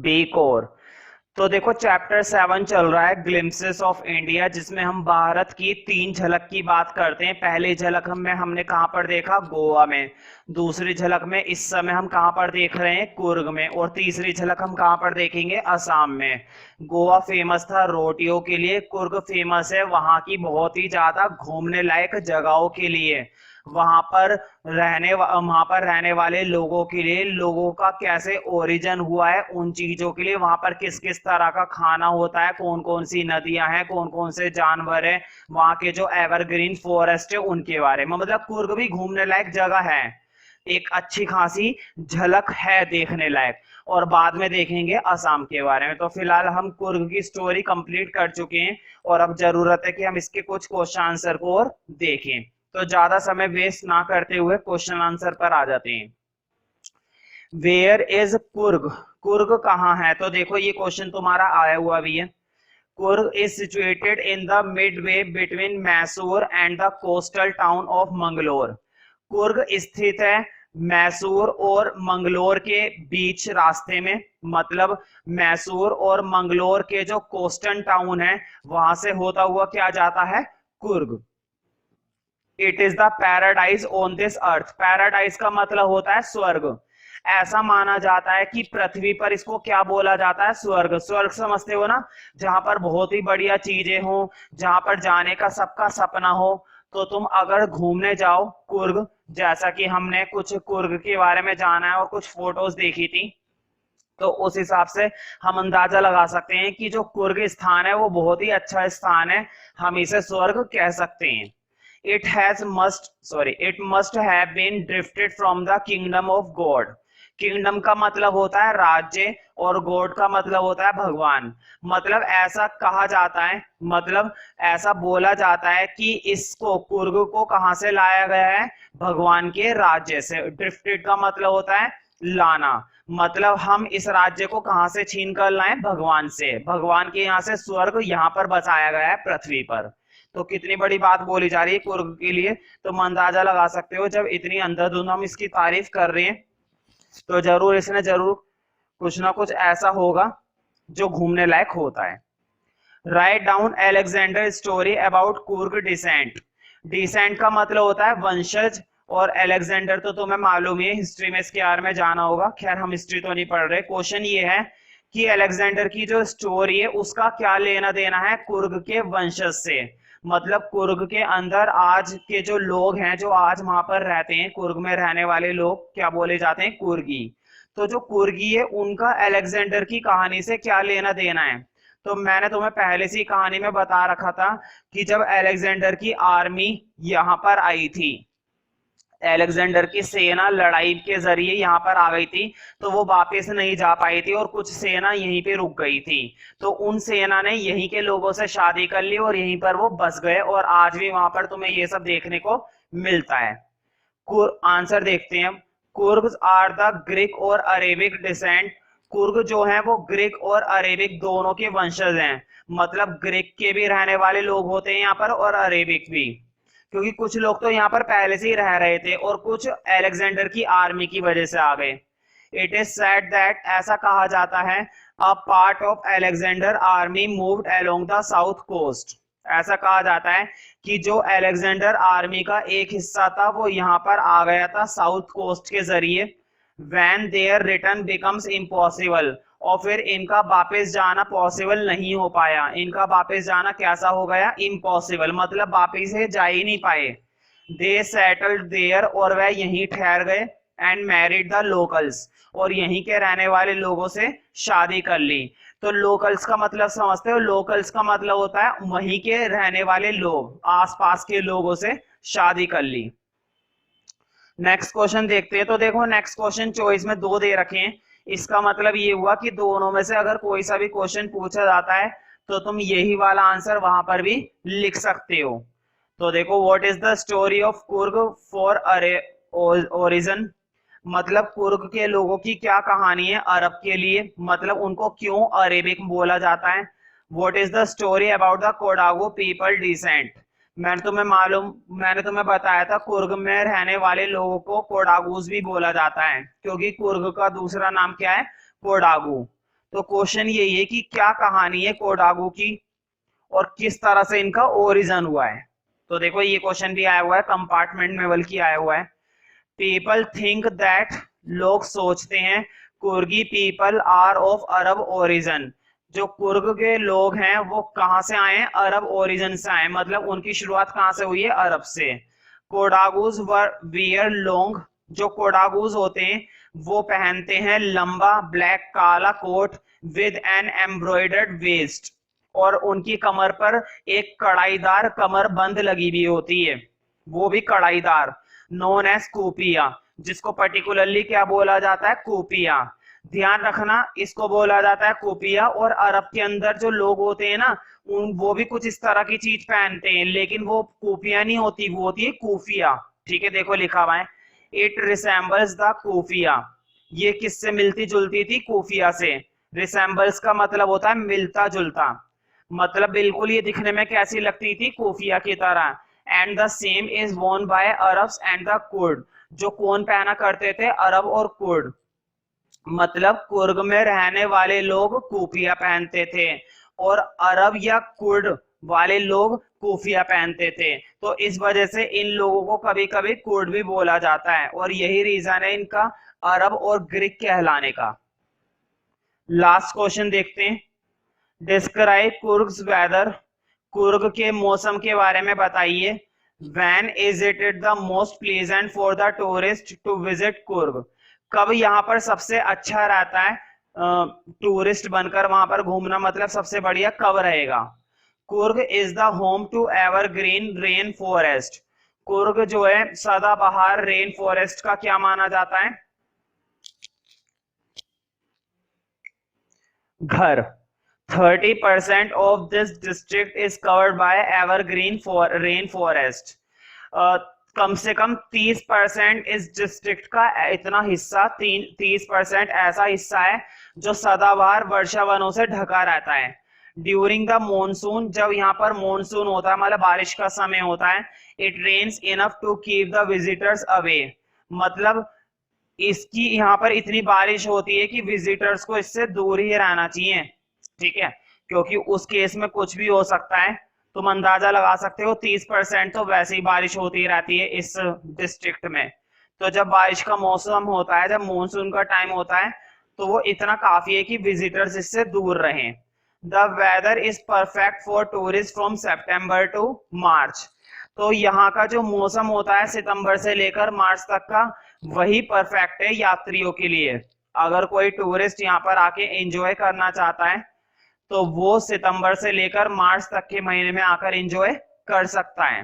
B core. तो देखो chapter 7 चल रहा है ग्लिम्पसेस ऑफ इंडिया, जिसमें हम भारत की 3 झलक की बात करते हैं। पहली झलक हमने कहां पर देखा? गोवा में। दूसरी झलक में इस समय हम कहां पर देख रहे हैं? कुर्ग में। और तीसरी झलक हम कहां पर देखेंगे? असम में। गोवा फेमस था रोटियों के लिए, कुर्ग फेमस है वहां की बहुत ही ज्यादा घूमने लायक जगहों के लिए। वहां पर रहने वाले लोगों के लिए, लोगों का कैसे ओरिजिन हुआ है उन चीजों के लिए, वहां पर किस किस तरह का खाना होता है, कौन कौन सी नदियां हैं, कौन कौन से जानवर हैं, वहां के जो एवरग्रीन फॉरेस्ट है उनके बारे में। मतलब कुर्ग भी घूमने लायक जगह है, एक अच्छी खासी झलक है देखने लायक। और बाद में देखेंगे असम के बारे में। तो फिलहाल हम कुर्ग की स्टोरी कंप्लीट कर चुके हैं और अब जरूरत है कि हम इसके कुछ क्वेश्चन आंसर को और देखें। तो ज्यादा समय वेस्ट ना करते हुए क्वेश्चन आंसर पर आ जाते हैं। Where is Coorg? कुर्ग कहाँ है? तो देखो ये क्वेश्चन तुम्हारा आया हुआ भी है। Coorg is situated in the Midway between Mysore and the coastal town of Mangalore. Coorg स्थित है मैसूर और मंगलोर के बीच रास्ते में। मतलब मैसूर और मंगलोर के जो कोस्टल टाउन है वहां से होता हुआ क्या जाता है? Coorg. It is the paradise on this earth. Paradise का मतलब होता है स्वर्ग। ऐसा माना जाता है कि पृथ्वी पर इसको क्या बोला जाता है? स्वर्ग। स्वर्ग समझते हो ना, जहां पर बहुत ही बढ़िया चीजें हो, जहां पर जाने का सबका सपना हो। तो तुम अगर घूमने जाओ कुर्ग, जैसा कि हमने कुछ कुर्ग के बारे में जाना है और कुछ फोटोज देखी थी, तो उस हिसाब से हम अंदाजा लगा सकते हैं कि जो कुर्ग स्थान है वो बहुत ही अच्छा स्थान है, हम इसे स्वर्ग कह सकते हैं। it must have been drifted from the kingdom of God। Kingdom का मतलब होता है राज्य और गॉड का मतलब होता है भगवान। मतलब ऐसा कहा जाता है, मतलब ऐसा बोला जाता है कि इसको कुर्ग को कहां से लाया गया है? भगवान के राज्य से। ड्रिफ्टेड का मतलब होता है लाना। मतलब हम इस राज्य को कहां से छीन कर लाए? भगवान से। भगवान के यहाँ से स्वर्ग यहाँ पर बसाया गया है पृथ्वी पर। तो कितनी बड़ी बात बोली जा रही है कुर्ग के लिए। तो हम अंदाजा लगा सकते हो, जब इतनी अंधाधुंध हम इसकी तारीफ कर रहे हैं तो जरूर इसने जरूर कुछ ना कुछ ऐसा होगा जो घूमने लायक होता है। Write down Alexander story about Coorg descent. Descent का मतलब होता है वंशज, और अलेक्जेंडर तो तुम्हें मालूम है, हिस्ट्री में इसके बारे में जाना होगा। खैर हम हिस्ट्री तो नहीं पढ़ रहे। क्वेश्चन ये है कि अलेक्जेंडर की जो स्टोरी है उसका क्या लेना देना है कुर्ग के वंशज से। मतलब कुर्ग के अंदर आज के जो लोग हैं, जो आज वहां पर रहते हैं, कुर्ग में रहने वाले लोग क्या बोले जाते हैं? कुर्गी। तो जो कुर्गी है उनका अलेक्जेंडर की कहानी से क्या लेना देना है? तो मैंने तुम्हें पहले से कहानी में बता रखा था कि जब अलेक्जेंडर की आर्मी यहां पर आई थी, अलेक्जेंडर की सेना लड़ाई के जरिए यहाँ पर आ गई थी, तो वो वापस नहीं जा पाई थी और कुछ सेना यहीं पे रुक गई थी। तो उन सेना ने यहीं के लोगों से शादी कर ली और यहीं पर वो बस गए, और आज भी वहां पर तुम्हें ये सब देखने को मिलता है। आंसर देखते हैं। कुर्ग्स आर द ग्रीक और अरेबिक डिसेंट। कुर्ग जो है वो ग्रीक और अरेबिक दोनों के वंशज हैं। मतलब ग्रीक के भी रहने वाले लोग होते हैं यहाँ पर और अरेबिक भी, क्योंकि कुछ लोग तो यहाँ पर पहले से ही रह रहे थे और कुछ अलेक्जेंडर की आर्मी की वजह से आ गए। इट इज सेड दैट, ऐसा कहा जाता है, a part of Alexander army moved along the south coast. ऐसा कहा जाता है कि जो अलेक्जेंडर आर्मी का एक हिस्सा था वो यहाँ पर आ गया था साउथ कोस्ट के जरिए। When their return becomes impossible, और फिर इनका वापस जाना पॉसिबल नहीं हो पाया। इनका वापस जाना कैसा हो गया? इम्पॉसिबल, मतलब वापस से जा ही नहीं पाए। दे सेटल्ड देयर, और वह यहीं ठहर गए। एंड मैरिड द लोकल्स, और यहीं के रहने वाले लोगों से शादी कर ली। तो लोकल्स का मतलब समझते हो? लोकल्स का मतलब होता है वहीं के रहने वाले लोग, आसपास के लोगों से शादी कर ली। नेक्स्ट क्वेश्चन देखते हैं। तो देखो नेक्स्ट क्वेश्चन चॉइस में 2 दे रखे हैं। इसका मतलब ये हुआ कि दोनों में से अगर कोई सा भी क्वेश्चन पूछा जाता है तो तुम यही वाला आंसर वहां पर भी लिख सकते हो। तो देखो, what is the story of Coorg for origin. मतलब कुर्ग के लोगों की क्या कहानी है अरब के लिए, मतलब उनको क्यों अरेबिक बोला जाता है। What is the story about the Kodagu people descent. मैंने तुम्हें बताया था कुर्ग में रहने वाले लोगों को कोडागूज भी बोला जाता है, क्योंकि कुर्ग का दूसरा नाम क्या है? कोडागू। तो क्वेश्चन यही है कि क्या कहानी है कोडागू की और किस तरह से इनका ओरिजिन हुआ है। तो देखो ये क्वेश्चन भी आया हुआ है, कंपार्टमेंट में बल्कि आया हुआ है। पीपल थिंक दैट, लोग सोचते हैं, Coorgi people are of Arab origin, जो कुर्ग के लोग हैं वो कहां से आए हैं, अरब ओरिजिन से आए, मतलब उनकी शुरुआत कहां से हुई है, अरब से। कोडागूज वर वियर लॉन्ग, जो कोडागूज होते हैं वो पहनते हैं लंबा ब्लैक काला coat with an embroidered waist, और उनकी कमर पर एक कढ़ाईदार कमर बंद लगी हुई होती है, वो भी कढ़ाईदार, नोन एज कूपिया, जिसको पर्टिकुलरली क्या बोला जाता है, कूपिया। ध्यान रखना इसको बोला जाता है कूपिया। और अरब के अंदर जो लोग होते हैं ना वो भी कुछ इस तरह की चीज पहनते हैं, लेकिन वो कूपिया नहीं होती, वो होती है कूफिया। ठीक है, देखो लिखा हुआ है इट रिसेंबल्स द कूफिया, ये किससे मिलती जुलती थी, कूफिया से। रिसेंबल्स का मतलब होता है मिलता जुलता, मतलब बिल्कुल ये दिखने में कैसी लगती थी, कूफिया की तरह। एंड द सेम इज वोन बाय अरब्स एंड द कुर्ड, जो कौन पहना करते थे, अरब और कुर्ड, मतलब कुर्ग में रहने वाले लोग कूफिया पहनते थे और अरब या कुर्ड वाले लोग कूफिया पहनते थे। तो इस वजह से इन लोगों को कभी कभी कुर्ड भी बोला जाता है, और यही रीजन है इनका अरब और ग्रीक कहलाने का। लास्ट क्वेश्चन देखते हैं, डिस्क्राइब कुर्ग्स वेदर, कुर्ग के मौसम के बारे में बताइए। When is it the most pleasant for the tourist to visit Coorg, कब यहाँ पर सबसे अच्छा रहता है टूरिस्ट बनकर वहां पर घूमना, मतलब सबसे बढ़िया कब रहेगा। Coorg is the home to evergreen rain forest, Coorg जो है सदाबहार रेन फॉरेस्ट का क्या माना जाता है, घर। 30% of this district is covered by evergreen rain forest, कम से कम 30% इस डिस्ट्रिक्ट का इतना हिस्सा 30% ऐसा हिस्सा है जो सदाबहार वर्षा वनों से ढका रहता है। ड्यूरिंग द मॉनसून, जब यहाँ पर मॉनसून होता है मतलब बारिश का समय होता है, it rains enough to keep the visitors away, मतलब इसकी यहाँ पर इतनी बारिश होती है कि विजिटर्स को इससे दूर ही रहना चाहिए। ठीक है, क्योंकि उस केस में कुछ भी हो सकता है। तुम अंदाजा लगा सकते हो 30% तो वैसे ही बारिश होती रहती है इस डिस्ट्रिक्ट में। तो जब बारिश का मौसम होता है, जब मॉनसून का टाइम होता है, तो वो इतना काफी है कि विजिटर्स इससे दूर रहें। The weather is perfect for tourist from September to March, तो यहाँ का जो मौसम होता है सितंबर से लेकर मार्च तक का, वही परफेक्ट है यात्रियों के लिए। अगर कोई टूरिस्ट यहाँ पर आके एंजॉय करना चाहता है तो वो सितंबर से लेकर मार्च तक के महीने में आकर एंजॉय कर सकता है।